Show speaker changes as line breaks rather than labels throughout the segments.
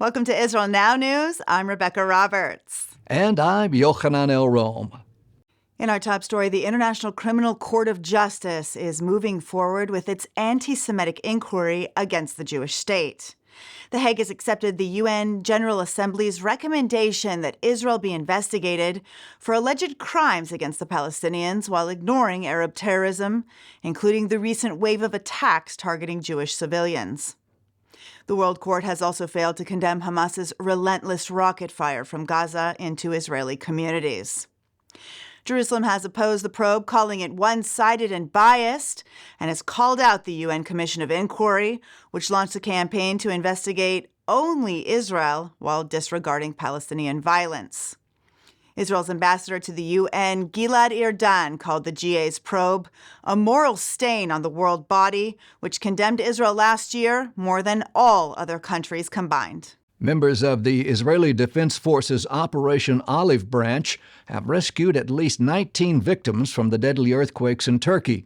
Welcome to Israel Now News. I'm Rebecca Roberts.
And I'm Yochanan El Rome.
In our top story, the International Criminal Court of Justice is moving forward with its anti-Semitic inquiry against the Jewish state. The Hague has accepted the UN General Assembly's recommendation that Israel be investigated for alleged crimes against the Palestinians while ignoring Arab terrorism, including the recent wave of attacks targeting Jewish civilians. The World Court has also failed to condemn Hamas's relentless rocket fire from Gaza into Israeli communities. Jerusalem has opposed the probe, calling it one-sided and biased, and has called out the UN Commission of Inquiry, which launched a campaign to investigate only Israel while disregarding Palestinian violence. Israel's ambassador to the UN, Gilad Erdan, called the GA's probe a moral stain on the world body, which condemned Israel last year more than all other countries combined.
Members of the Israeli Defense Forces Operation Olive Branch have rescued at least 19 victims from the deadly earthquakes in Turkey.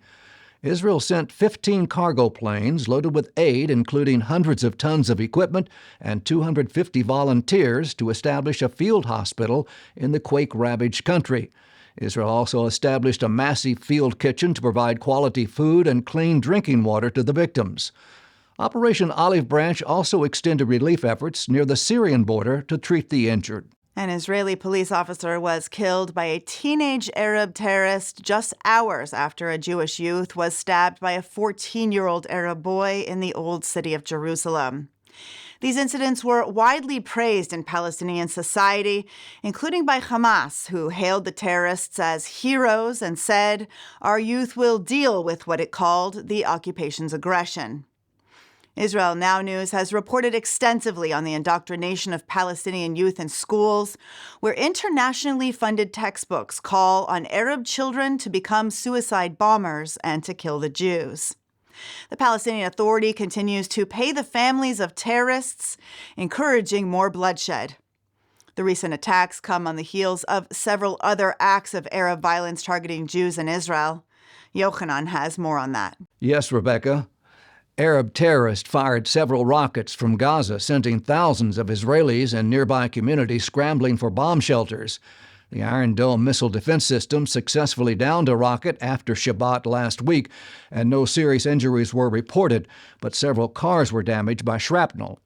Israel sent 15 cargo planes loaded with aid, including hundreds of tons of equipment and 250 volunteers, to establish a field hospital in the quake-ravaged country. Israel also established a massive field kitchen to provide quality food and clean drinking water to the victims. Operation Olive Branch also extended relief efforts near the Syrian border to treat the injured.
An Israeli police officer was killed by a teenage Arab terrorist just hours after a Jewish youth was stabbed by a 14-year-old Arab boy in the Old City of Jerusalem. These incidents were widely praised in Palestinian society, including by Hamas, who hailed the terrorists as heroes and said, "Our youth will deal with what it called the occupation's aggression." Israel Now News has reported extensively on the indoctrination of Palestinian youth in schools, where internationally funded textbooks call on Arab children to become suicide bombers and to kill the Jews. The Palestinian Authority continues to pay the families of terrorists, encouraging more bloodshed. The recent attacks come on the heels of several other acts of Arab violence targeting Jews in Israel. Yochanan has more on that.
Yes, Rebecca. Arab terrorists fired several rockets from Gaza, sending thousands of Israelis and nearby communities scrambling for bomb shelters. The Iron Dome missile defense system successfully downed a rocket after Shabbat last week, and no serious injuries were reported, but several cars were damaged by shrapnel.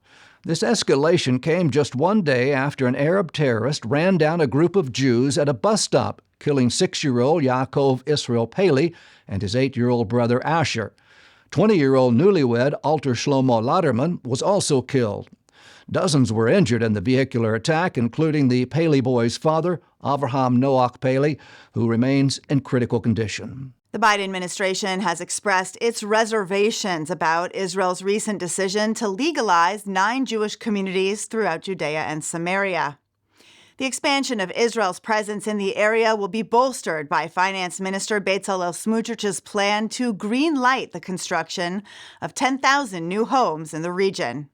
This escalation came just one day after an Arab terrorist ran down a group of Jews at a bus stop, killing 6-year-old Yaakov Israel Paley and his 8-year-old brother Asher. 20-year-old newlywed Alter Shlomo Lauderman was also killed. Dozens were injured in the vehicular attack, including the Paley boy's father, Avraham Noach Paley, who remains in critical condition.
The Biden administration has expressed its reservations about Israel's recent decision to legalize 9 Jewish communities throughout Judea and Samaria. The expansion of Israel's presence in the area will be bolstered by Finance Minister Bezalel Smotrich's plan to green-light the construction of 10,000 new homes in the region.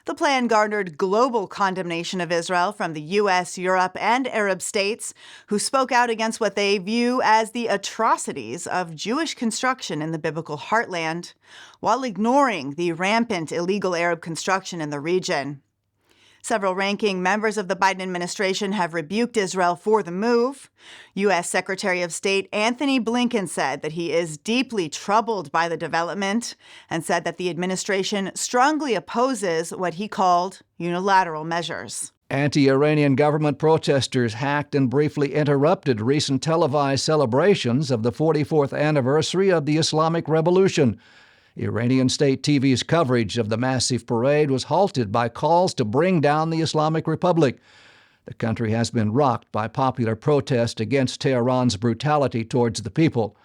The plan garnered global condemnation of Israel from the U.S., Europe, and Arab states, who spoke out against what they view as the atrocities of Jewish construction in the biblical heartland, while ignoring the rampant illegal Arab construction in the region. Several ranking members of the Biden administration have rebuked Israel for the move. U.S. Secretary of State Anthony Blinken said that he is deeply troubled by the development and said that the administration strongly opposes what he called unilateral measures.
Anti-Iranian government protesters hacked and briefly interrupted recent televised celebrations of the 44th anniversary of the Islamic Revolution. Iranian state TV's coverage of the massive parade was halted by calls to bring down the Islamic Republic. The country has been rocked by popular protest against Tehran's brutality towards the people.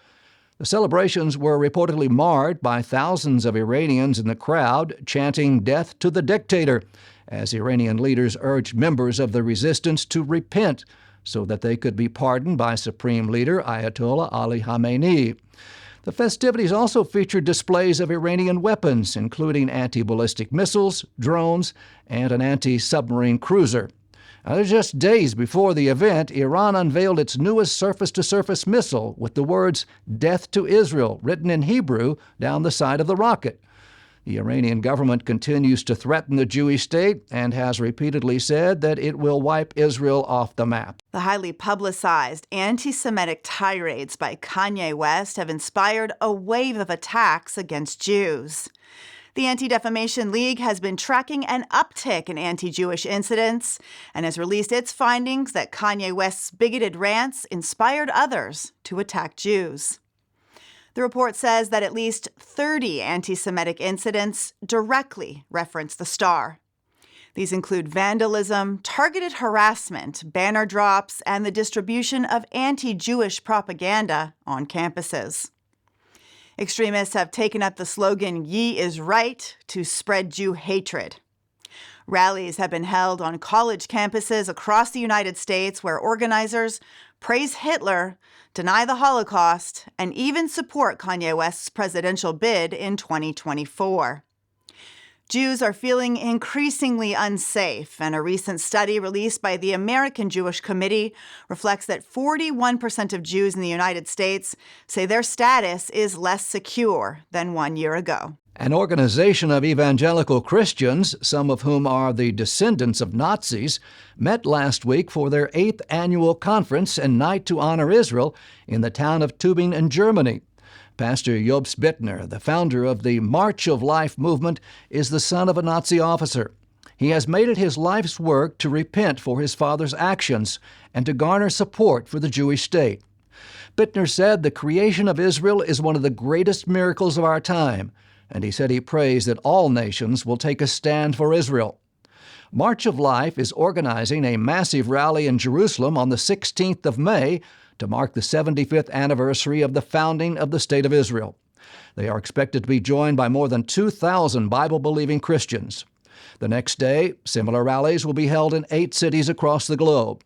The celebrations were reportedly marred by thousands of Iranians in the crowd chanting "Death to the dictator," as Iranian leaders urged members of the resistance to repent so that they could be pardoned by Supreme Leader Ayatollah Ali Khamenei. The festivities also featured displays of Iranian weapons, including anti-ballistic missiles, drones, and an anti-submarine cruiser. Now, just days before the event, Iran unveiled its newest surface-to-surface missile with the words "Death to Israel" written in Hebrew down the side of the rocket. The Iranian government continues to threaten the Jewish state and has repeatedly said that it will wipe Israel off the map.
The highly publicized anti-Semitic tirades by Kanye West have inspired a wave of attacks against Jews. The Anti-Defamation League has been tracking an uptick in anti-Jewish incidents and has released its findings that Kanye West's bigoted rants inspired others to attack Jews. The report says that at least 30 anti-Semitic incidents directly reference the star. These include vandalism, targeted harassment, banner drops, and the distribution of anti-Jewish propaganda on campuses. Extremists have taken up the slogan, "Ye is right," to spread Jew hatred. Rallies have been held on college campuses across the United States where organizers praise Hitler, deny the Holocaust, and even support Kanye West's presidential bid in 2024. Jews are feeling increasingly unsafe, and a recent study released by the American Jewish Committee reflects that 41% of Jews in the United States say their status is less secure than 1 year ago.
An organization of evangelical Christians, some of whom are the descendants of Nazis, met last week for their 8th annual conference and night to honor Israel in the town of Tübingen in Germany. Pastor Jobst Bittner, the founder of the March of Life movement, is the son of a Nazi officer. He has made it his life's work to repent for his father's actions and to garner support for the Jewish state. Bittner said the creation of Israel is one of the greatest miracles of our time, and he said he prays that all nations will take a stand for Israel. March of Life is organizing a massive rally in Jerusalem on the 16th of May to mark the 75th anniversary of the founding of the State of Israel. They are expected to be joined by more than 2,000 Bible-believing Christians. The next day, similar rallies will be held in 8 cities across the globe.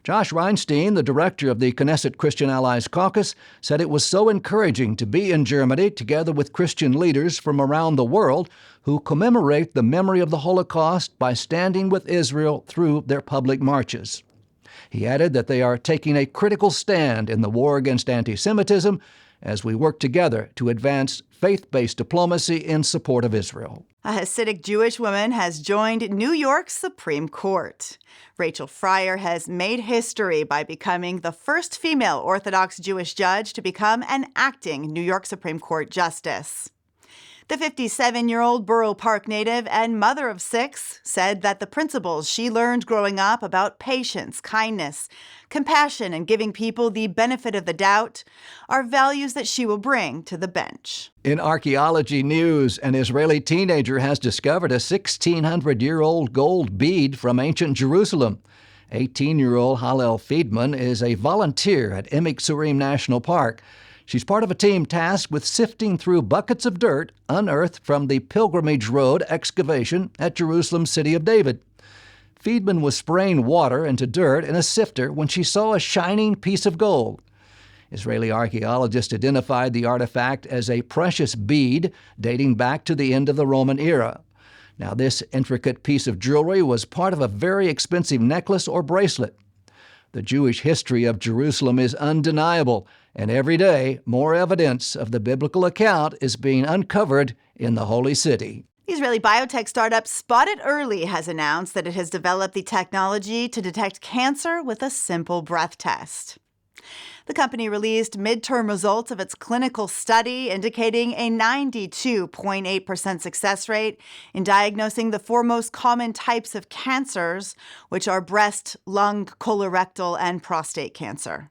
Josh Reinstein, the director of the Knesset Christian Allies Caucus, said it was so encouraging to be in Germany together with Christian leaders from around the world who commemorate the memory of the Holocaust by standing with Israel through their public marches. He added that they are taking a critical stand in the war against anti-Semitism as we work together to advance faith-based diplomacy in support of Israel.
A Hasidic Jewish woman has joined New York's Supreme Court. Rachel Fryer has made history by becoming the first female Orthodox Jewish judge to become an acting New York Supreme Court justice. The 57-year-old Borough Park native and mother of 6 said that the principles she learned growing up about patience, kindness, compassion, and giving people the benefit of the doubt are values that she will bring to the bench.
In archaeology news, an Israeli teenager has discovered a 1,600-year-old gold bead from ancient Jerusalem. 18-year-old Hallel Friedman is a volunteer at Emek Surim National Park. She's part of a team tasked with sifting through buckets of dirt unearthed from the Pilgrimage Road excavation at Jerusalem's City of David. Friedman was spraying water into dirt in a sifter when she saw a shining piece of gold. Israeli archaeologists identified the artifact as a precious bead dating back to the end of the Roman era. Now, this intricate piece of jewelry was part of a very expensive necklace or bracelet. The Jewish history of Jerusalem is undeniable, and every day more evidence of the biblical account is being uncovered in the Holy City.
Israeli biotech startup Spotted Early has announced that it has developed the technology to detect cancer with a simple breath test. The company released midterm results of its clinical study indicating a 92.8% success rate in diagnosing the 4 most common types of cancers, which are breast, lung, colorectal, and prostate cancer.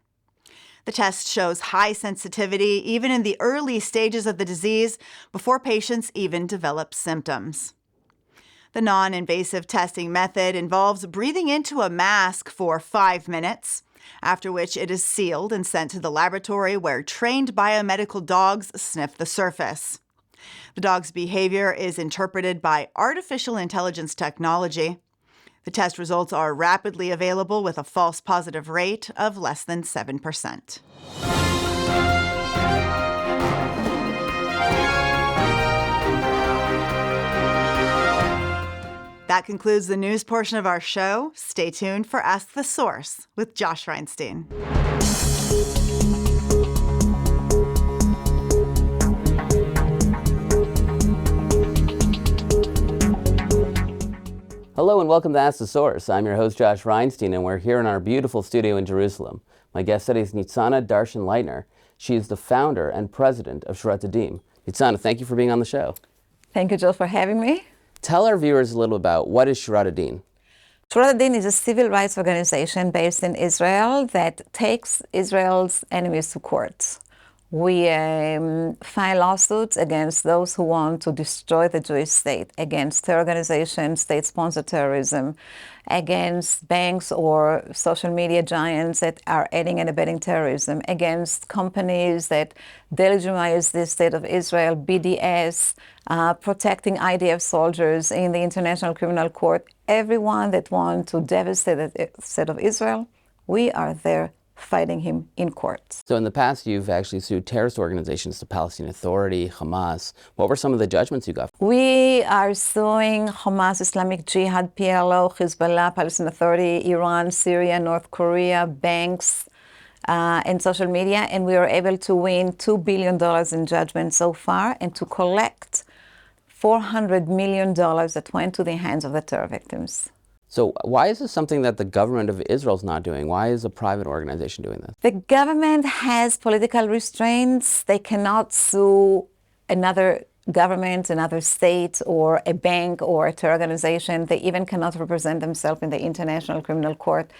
The test shows high sensitivity even in the early stages of the disease before patients even develop symptoms. The non-invasive testing method involves breathing into a mask for 5 minutes, after which it is sealed and sent to the laboratory where trained biomedical dogs sniff the surface. The dog's behavior is interpreted by artificial intelligence technology. The test results are rapidly available with a false positive rate of less than 7%. That concludes the news portion of our show. Stay tuned for Ask the Source with Josh Reinstein.
Hello and welcome to Ask the Source. I'm your host Josh Reinstein and we're here in our beautiful studio in Jerusalem. My guest today is Nitsana Darshan Leitner. She is the founder and president of Shurat HaDin. Nitsana, thank you for being on the show.
Thank you, Joel, for having me.
Tell our viewers a little about what is Shurat HaDin.
Shurat HaDin is a civil rights organization based in Israel that takes Israel's enemies to court. We file lawsuits against those who want to destroy the Jewish state, against terror organizations, state-sponsored terrorism, against banks or social media giants that are aiding and abetting terrorism, against companies that delegitimize the state of Israel, BDS, protecting IDF soldiers in the International Criminal Court. Everyone that wants to devastate the state of Israel, we are there fighting him in court.
So in the past, you've actually sued terrorist organizations, the Palestine Authority, Hamas. What were some of the judgments you got?
We are suing Hamas, Islamic Jihad, PLO, Hezbollah, Palestine Authority, Iran, Syria, North Korea, banks, and social media, and we were able to win $2 billion in judgment so far and to collect $400 million that went to the hands of the terror victims.
So why is this something that the government of Israel is not doing? Why is a private organization doing this?
The government has political restraints. They cannot sue another government, another state, or a bank or a terror organization. They even cannot represent themselves in the International Criminal Court.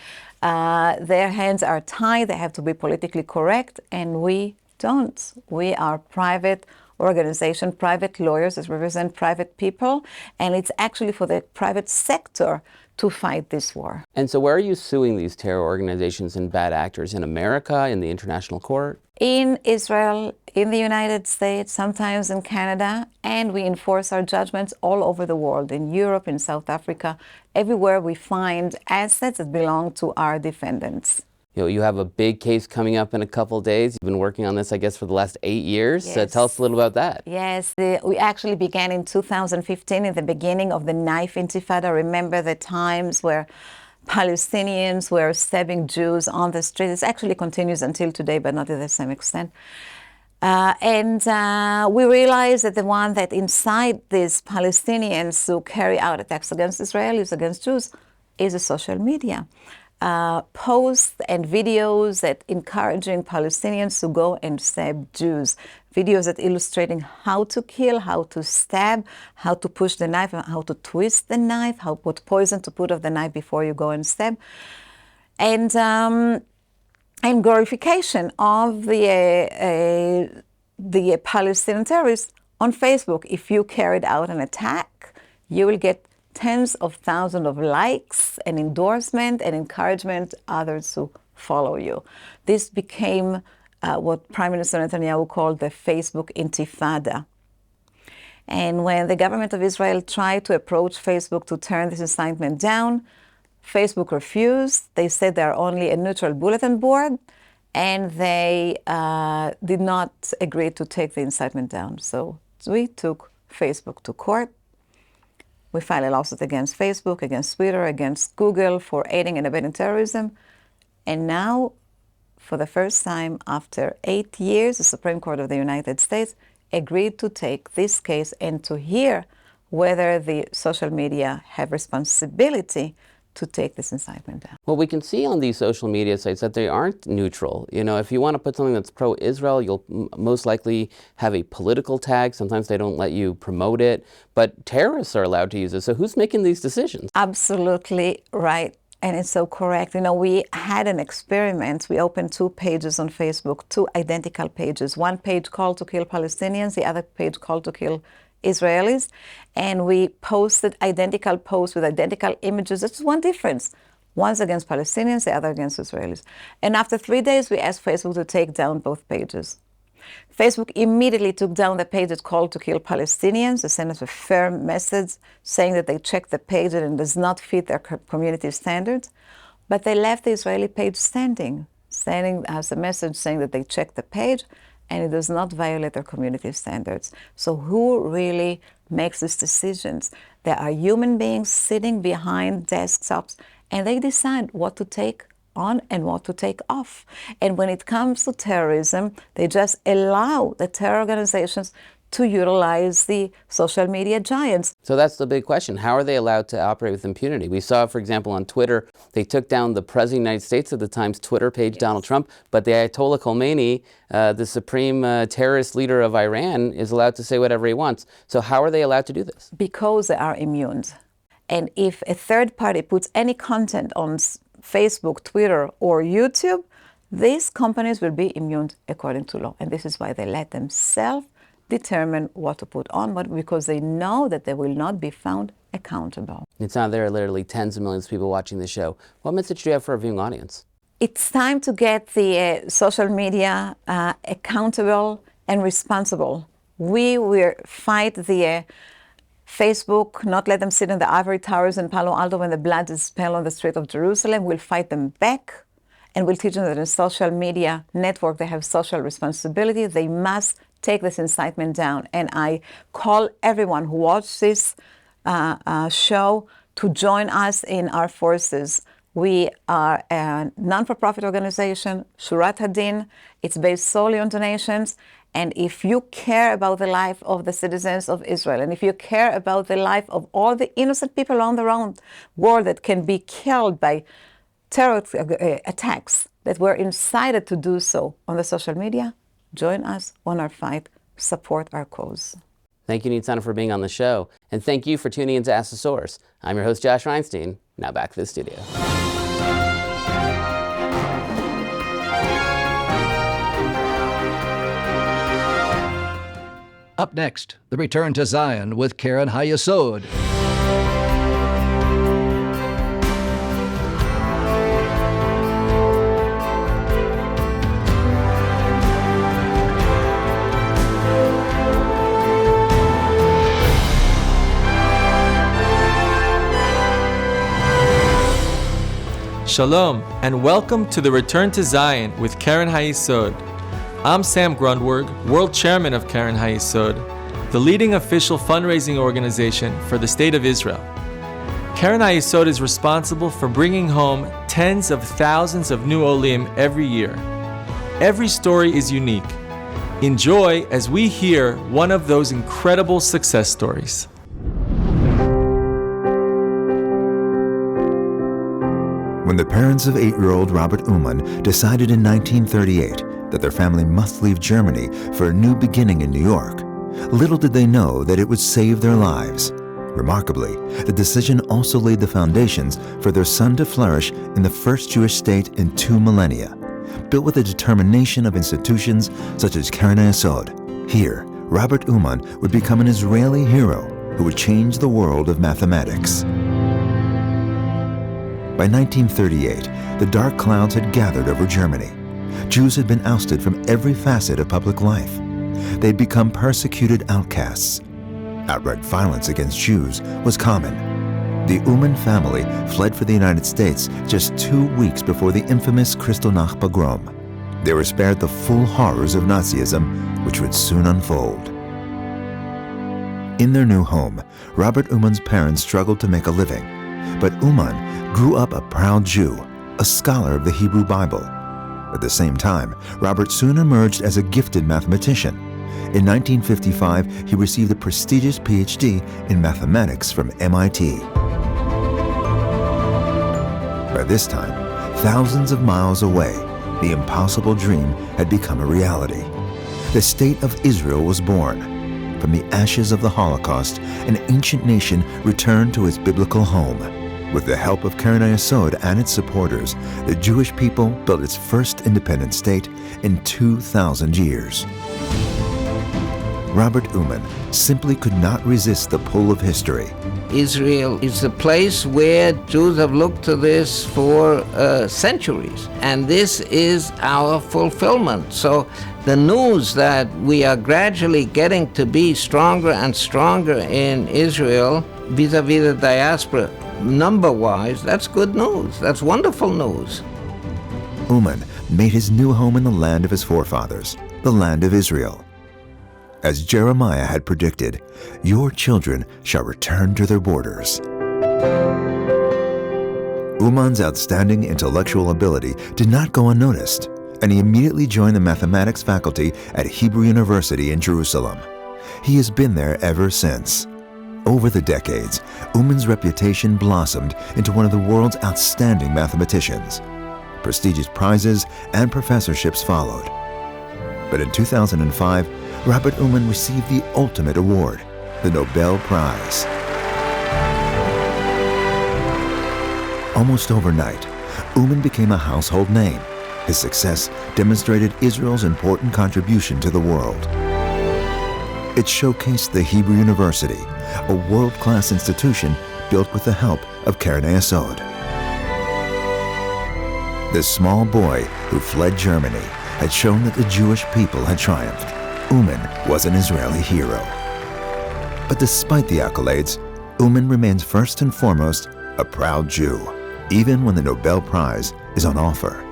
Their hands are tied. They have to be politically correct, and we don't. We are private organization, private lawyers that represent private people, and it's actually for the private sector to fight this war.
And so where are you suing these terror organizations and bad actors? In America, in the international court?
In Israel, in the United States, sometimes in Canada, and we enforce our judgments all over the world, in Europe, in South Africa, everywhere we find assets that belong to our defendants.
You have a big case coming up in a couple of days. You've been working on this, I guess, for the last 8 years.
Yes.
Tell us a little about that.
Yes, we actually began in 2015 in the beginning of the knife intifada. Remember the times where Palestinians were stabbing Jews on the street. It actually continues until today, but not to the same extent. We realized that the one that incite these Palestinians to carry out attacks against Israelis, against Jews, is the social media. Posts and videos that encouraging Palestinians to go and stab Jews. Videos that illustrating how to kill, how to stab, how to push the knife, how to twist the knife, what poison to put on the knife before you go and stab. And glorification of the Palestinian terrorists on Facebook. If you carried out an attack, you will get tens of thousands of likes and endorsement and encouragement others to follow you. This became what Prime Minister Netanyahu called the Facebook intifada. And when the government of Israel tried to approach Facebook to turn this incitement down, Facebook refused. They said they are only a neutral bulletin board, and they did not agree to take the incitement down. So we took Facebook to court. We filed a lawsuit against Facebook, against Twitter, against Google for aiding and abetting terrorism. And now, for the first time after 8 years, the Supreme Court of the United States agreed to take this case and to hear whether the social media have responsibility to take this incitement down.
Well, we can see on these social media sites that they aren't neutral. If you want to put something that's pro-Israel, you'll most likely have a political tag. Sometimes they don't let you promote it, but terrorists are allowed to use it. So who's making these decisions?
Absolutely right. And it's so correct. We had an experiment. We opened 2 pages on Facebook, 2 identical pages. One page called to kill Palestinians, the other page called to kill Israelis, and we posted identical posts with identical images. There's one difference. One's against Palestinians, the other against Israelis. And after 3 days, we asked Facebook to take down both pages. Facebook immediately took down the page that called to kill Palestinians. They sent us a firm message saying that they checked the page and it does not fit their community standards. But they left the Israeli page standing as a message saying that they checked the page and it does not violate their community standards. So who really makes these decisions? There are human beings sitting behind desktops, and they decide what to take on and what to take off. And when it comes to terrorism, they just allow the terror organizations to utilize the social media giants.
So that's the big question. How are they allowed to operate with impunity? We saw, for example, on Twitter, they took down the President of the United States at the time's Twitter page, Donald Trump, but the Ayatollah Khomeini, the supreme terrorist leader of Iran, is allowed to say whatever he wants. So how are they allowed to do this?
Because they are immune. And if a third party puts any content on Facebook, Twitter, or YouTube, these companies will be immune according to law. And this is why they let themselves determine what to put on, but because they know that they will not be found accountable.
There are literally tens of millions of people watching the show. What message do you have for our viewing audience?
It's time to get the social media accountable and responsible. We will fight the Facebook, not let them sit in the ivory towers in Palo Alto when the blood is spilled on the street of Jerusalem. We'll fight them back, and we'll teach them that in social media network they have social responsibility. They must take this incitement down. And I call everyone who watches this show to join us in our forces. We are a non-for-profit organization, Shurat HaDin. It's based solely on donations. And if you care about the life of the citizens of Israel, and if you care about the life of all the innocent people around the world that can be killed by terror attacks that were incited to do so on the social media, join us on our fight, support our cause.
Thank you, Nitsana, for being on the show. And thank you for tuning in to Ask the Source. I'm your host, Josh Reinstein. Now back to the studio.
Up next, the return to Zion with Karen Hayesod.
Shalom, and welcome to the Return to Zion with Karen Hayesod. I'm Sam Grundberg, World Chairman of Karen Hayesod, the leading official fundraising organization for the State of Israel. Karen Hayesod is responsible for bringing home tens of thousands of new Olim every year. Every story is unique. Enjoy as we hear one of those incredible success stories.
When the parents of 8-year-old Robertuman decided in 1938 that their family must leave Germany for a new beginning in New York, little did they know that it would save their lives. Remarkably, the decision also laid the foundations for their son to flourish in the first Jewish state in 2 millennia, built with the determination of institutions such as Karen Hayesod. Here, Robertuman would become an Israeli hero who would change the world of mathematics. By 1938, the dark clouds had gathered over Germany. Jews had been ousted from every facet of public life. They'd become persecuted outcasts. Outright violence against Jews was common. The Uman family fled for the United States just 2 weeks before the infamous Kristallnacht pogrom. They were spared the full horrors of Nazism, which would soon unfold. In their new home, Robertuman's parents struggled to make a living. But Uman grew up a proud Jew, a scholar of the Hebrew Bible. At the same time, Robert soon emerged as a gifted mathematician. In 1955, he received a prestigious PhD in mathematics from MIT. By this time, thousands of miles away, the impossible dream had become a reality. The State of Israel was born. From the ashes of the Holocaust, an ancient nation returned to its biblical home. With the help of Karen Hayesod and its supporters, the Jewish people built its first independent state in 2,000 years. Robertuman simply could not resist the pull of history.
Israel is a place where Jews have looked to this for centuries, and this is our fulfillment. So the news that we are gradually getting to be stronger and stronger in Israel vis-a-vis the diaspora, number-wise, that's good news. That's wonderful news.
Uman made his new home in the land of his forefathers, the land of Israel. As Jeremiah had predicted, your children shall return to their borders. Uman's outstanding intellectual ability did not go unnoticed, and he immediately joined the mathematics faculty at Hebrew University in Jerusalem. He has been there ever since. Over the decades, Uman's reputation blossomed into one of the world's outstanding mathematicians. Prestigious prizes and professorships followed. But in 2005, Robert Uman received the ultimate award, the Nobel Prize. Almost overnight, Uman became a household name. His success demonstrated Israel's important contribution to the world. It showcased the Hebrew University, a world-class institution built with the help of Keren Hayesod. This small boy who fled Germany had shown that the Jewish people had triumphed. Uman was an Israeli hero. But despite the accolades, Uman remains first and foremost a proud Jew, even when the Nobel Prize is on offer.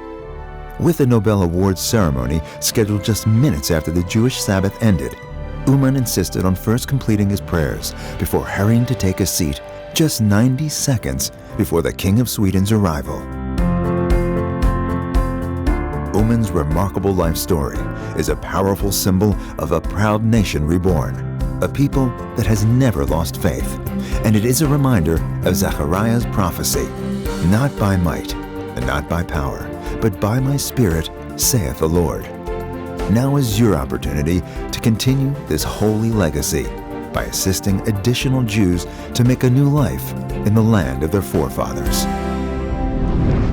With the Nobel Awards ceremony scheduled just minutes after the Jewish Sabbath ended, Uman insisted on first completing his prayers before hurrying to take a seat just 90 seconds before the King of Sweden's arrival. Uman's remarkable life story is a powerful symbol of a proud nation reborn, a people that has never lost faith, and it is a reminder of Zechariah's prophecy, "Not by might and not by power, but by my Spirit, saith the Lord." Now is your opportunity to continue this holy legacy by assisting additional Jews to make a new life in the land of their forefathers.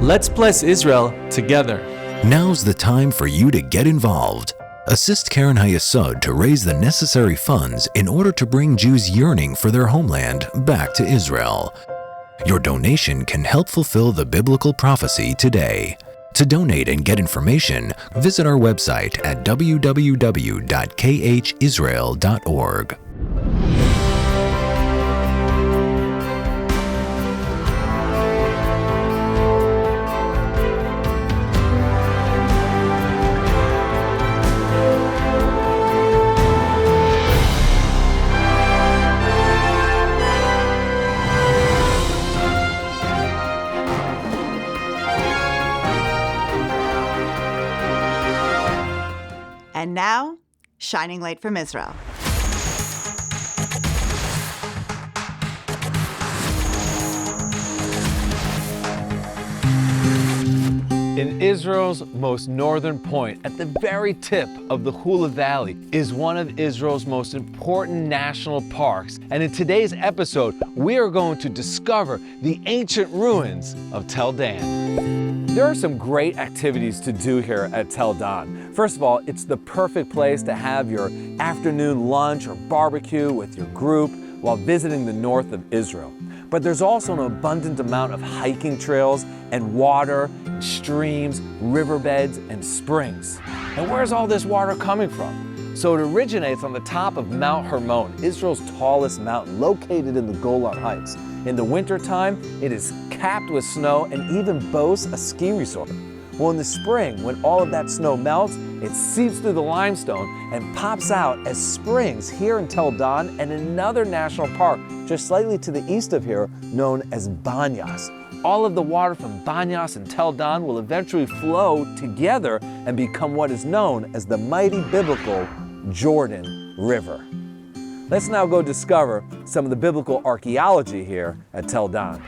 Let's bless Israel together.
Now's the time for you to get involved. Assist Keren Hayesod to raise the necessary funds in order to bring Jews yearning for their homeland back to Israel. Your donation can help fulfill the biblical prophecy today. To donate and get information, visit our website at www.khisrael.org.
And now, shining light from Israel.
In Israel's most northern point, at the very tip of the Hula Valley, is one of Israel's most important national parks. And in today's episode, we are going to discover the ancient ruins of Tel Dan. There are some great activities to do here at Tel Dan. First of all, it's the perfect place to have your afternoon lunch or barbecue with your group while visiting the north of Israel. But there's also an abundant amount of hiking trails and water, and streams, riverbeds, and springs. And where's all this water coming from? So it originates on the top of Mount Hermon, Israel's tallest mountain, located in the Golan Heights. In the wintertime, it is capped with snow and even boasts a ski resort. Well, in the spring, when all of that snow melts, it seeps through the limestone and pops out as springs here in Tel Dan and another national park just slightly to the east of here known as Banyas. All of the water from Banyas and Tel Dan will eventually flow together and become what is known as the mighty biblical Jordan River. Let's now go discover some of the biblical archaeology here at Tel Dan.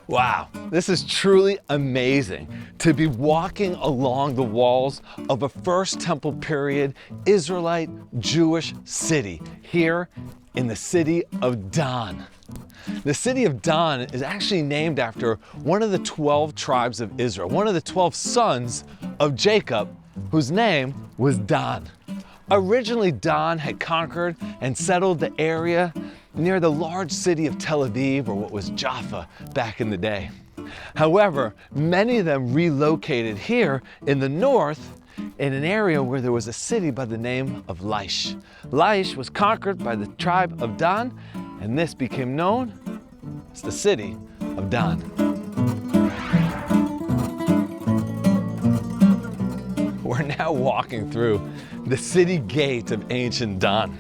Wow, this is truly amazing to be walking along the walls of a First Temple period Israelite Jewish city here in the city of Dan. The city of Dan is actually named after one of the 12 tribes of Israel, one of the 12 sons of Jacob, whose name was Dan. Originally, Dan had conquered and settled the area near the large city of Tel Aviv, or what was Jaffa back in the day. However, many of them relocated here in the north in an area where there was a city by the name of Laish. Laish was conquered by the tribe of Dan, and this became known as the city of Dan. We're now walking through the city gate of ancient Dan.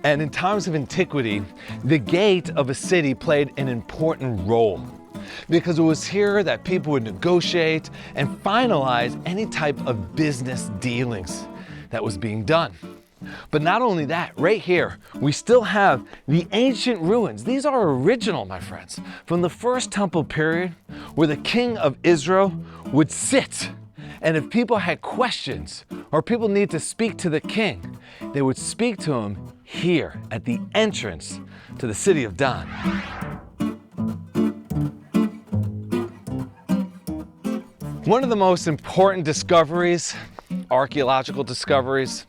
And in times of antiquity, the gate of a city played an important role because it was here that people would negotiate and finalize any type of business dealings. that was being done. But not only that, right here, we still have the ancient ruins. These are original, my friends, from the first temple period where the king of Israel would sit. And if people had questions or people need to speak to the king, they would speak to him here at the entrance to the city of Dan. One of the most important discoveries, archaeological discoveries,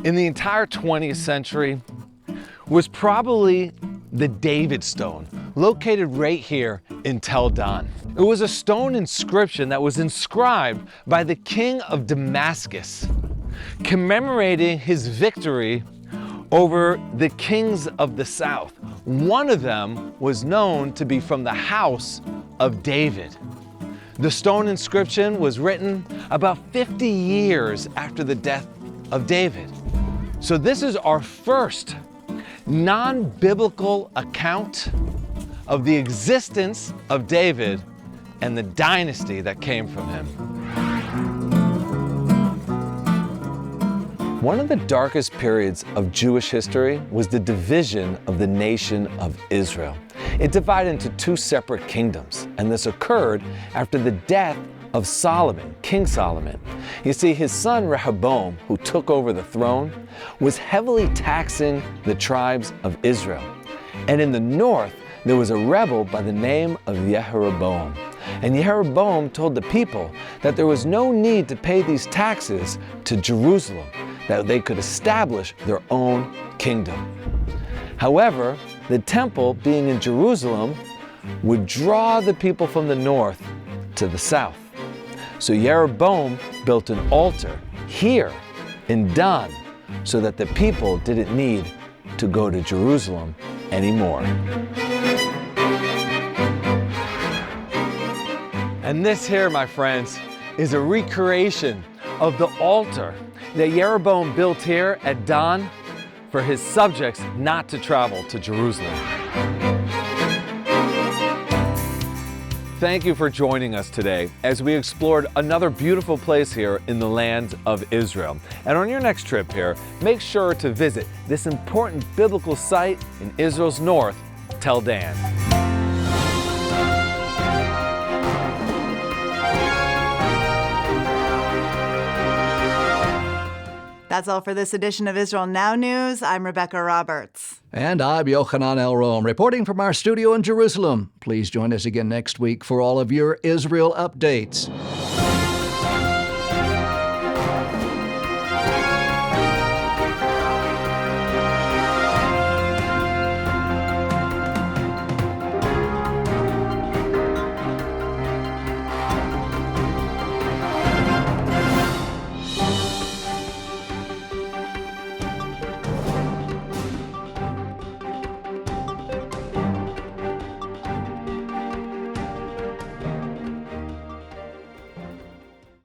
in the entire 20th century was probably the David stone, located right here in Tel Dan. It was a stone inscription that was inscribed by the king of Damascus, commemorating his victory over the kings of the south. One of them was known to be from the house of David. The stone inscription was written about 50 years after the death of David. So this is our first non-biblical account of the existence of David and the dynasty that came from him. One of the darkest periods of Jewish history was the division of the nation of Israel. It divided into two separate kingdoms, and this occurred after the death of Solomon, King Solomon. You see, his son Rehoboam, who took over the throne, was heavily taxing the tribes of Israel. And in the north, there was a rebel by the name of Jeroboam. And Jeroboam told the people that there was no need to pay these taxes to Jerusalem, that they could establish their own kingdom. However, the temple being in Jerusalem would draw the people from the north to the south. So Jeroboam built an altar here in Dan so that the people didn't need to go to Jerusalem anymore. And this here, my friends, is a recreation of the altar that Jeroboam built here at Dan for his subjects not to travel to Jerusalem. Thank you for joining us today as we explored another beautiful place here in the land of Israel. And on your next trip here, make sure to visit this important biblical site in Israel's north, Tel Dan.
That's all for this edition of Israel Now News. I'm Rebecca Roberts.
And I'm Yochanan Elrom, reporting from our studio in Jerusalem. Please join us again next week for all of your Israel updates.